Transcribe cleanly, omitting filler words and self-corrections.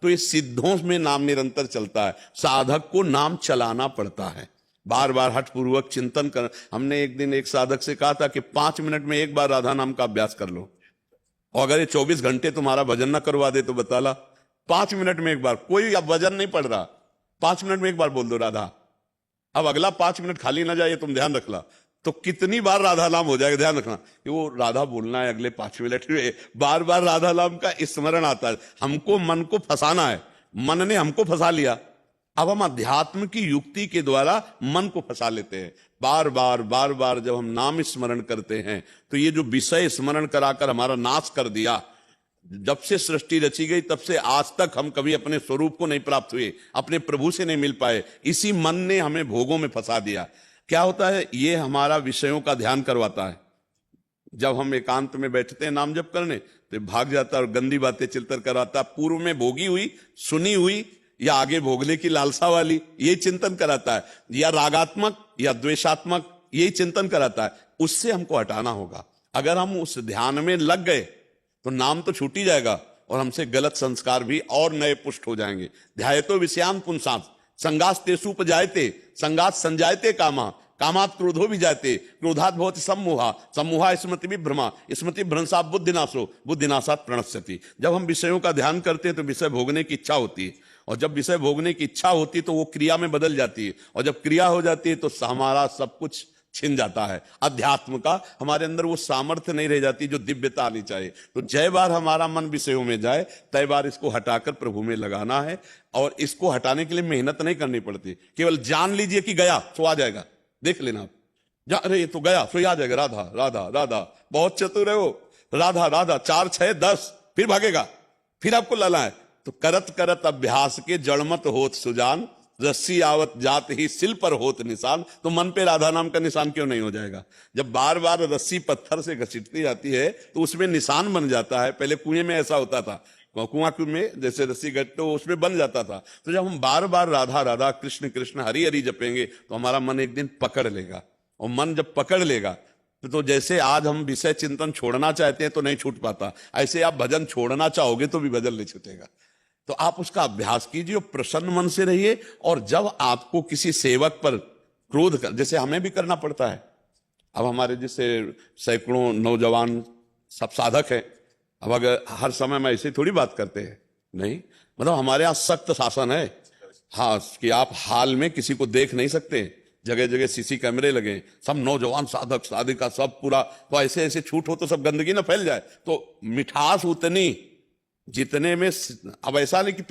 तो ये सिद्धों में नाम निरंतर चलता है। साधक को नाम चलाना पड़ता है, बार बार हठपूर्वक चिंतन कर। हमने एक दिन एक साधक से कहा था कि 5 मिनट में एक बार राधा नाम का अभ्यास कर लो, और अगर ये 24 घंटे तुम्हारा भजन ना करवा दे तो बता ला, 5 मिनट में एक बार। कोई अब वजन नहीं पड़ रहा, 5 मिनट में एक बार बोल दो राधा। अब अगला 5 मिनट खाली ना जाए, तुम ध्यान रखना। तो कितनी बार राधा नाम हो जाएगा, ध्यान रखना कि वो राधा बोलना है अगले 5 मिनट में, बार बार राधा नाम का स्मरण आता है। हमको मन को फंसाना है, मन ने हमको फंसा लिया। अब हम अध्यात्म की युक्ति के द्वारा मन को फंसा लेते हैं। बार बार जब हम नाम स्मरण करते हैं तो ये जो विषय स्मरण कराकर हमारा नाश कर दिया, जब से सृष्टि रची गई तब से आज तक हम कभी अपने स्वरूप को नहीं प्राप्त हुए, अपने प्रभु से नहीं मिल पाए। इसी मन ने हमें भोगों में फंसा दिया। क्या होता है, ये हमारा विषयों का ध्यान करवाता है। जब हम एकांत में बैठते हैं नाम जप करने तो भाग जाता है और गंदी बातें चिंतन कराता। पूर्व में भोगी हुई, सुनी हुई या आगे भोगने की लालसा वाली, ये चिंतन कराता है, या रागात्मक या द्वेषात्मक, यही चिंतन कराता है। उससे हमको हटाना होगा। अगर हम उस ध्यान में लग गए तो नाम तो छूट ही जाएगा और हमसे गलत संस्कार भी और नए पुष्ट हो जाएंगे। ध्यायतो विषयान पुंसांस संगास तेसुपजायते संगास संजायते कामा कामात क्रोधो भी जाते क्रोधात भवति सम्मोहा सम्मोहा स्मृति विभ्रमा स्मृति भ्रंशा बुद्धिनाशो बुद्धिनाशात प्रणश्यति। जब हम विषयों का ध्यान करते हैं तो विषय भोगने की इच्छा होती है, और जब विषय भोगने की इच्छा होती है तो वो क्रिया में बदल जाती है, और जब क्रिया हो जाती है तो हमारा सब कुछ छिन जाता है। अध्यात्म का हमारे अंदर वो सामर्थ्य नहीं रह जाती जो दिव्यता आनी चाहिए। तो जय बार हमारा मन विषयों में जाए, तय बार इसको हटाकर प्रभु में लगाना है। और इसको हटाने के लिए मेहनत नहीं करनी पड़ती, केवल जान लीजिए कि गया तो आ जाएगा। देख लेना आप, अरे ये तो गया तो आ जाएगा, राधा राधा राधा। बहुत चतुर है वो, राधा राधा 4 6 10 फिर भागेगा, फिर आपको लाना है। तो करत करत अभ्यास के जड़मत होत सुजान रस्सी आवत जात ही सिल पर होत निशान। तो मन पे राधा नाम का निशान क्यों नहीं हो जाएगा? जब बार बार रस्सी पत्थर से घसीटती जाती है तो उसमें निशान बन जाता है। पहले कुएं में ऐसा होता था, कुआं में जैसे रस्सी घट तो उसमें बन जाता था। तो जब हम बार बार राधा राधा कृष्ण कृष्ण हरि हरि जपेंगे तो हमारा मन एक दिन पकड़ लेगा। और मन जब पकड़ लेगा तो जैसे आज हम विषय चिंतन छोड़ना चाहते हैं तो नहीं छूट पाता, ऐसे आप भजन छोड़ना चाहोगे तो भी भजन नहीं छूटेगा। तो आप उसका अभ्यास कीजिए, प्रसन्न मन से रहिए। और जब आपको किसी सेवक पर क्रोध कर, जैसे हमें भी करना पड़ता है, अब हमारे जैसे सैकड़ों नौजवान सब साधक हैं, अब अगर हर समय में ऐसे थोड़ी बात करते हैं, नहीं, मतलब हमारे यहाँ सख्त शासन है। हाँ, कि आप हाल में किसी को देख नहीं सकते, जगह जगह सीसी कैमरे लगे, सब नौजवान साधक साधिका सब पूरा। तो ऐसे ऐसे छूट हो तो सब गंदगी ना फैल जाए। तो मिठास उतनी जितने में, अब ऐसा नहीं कि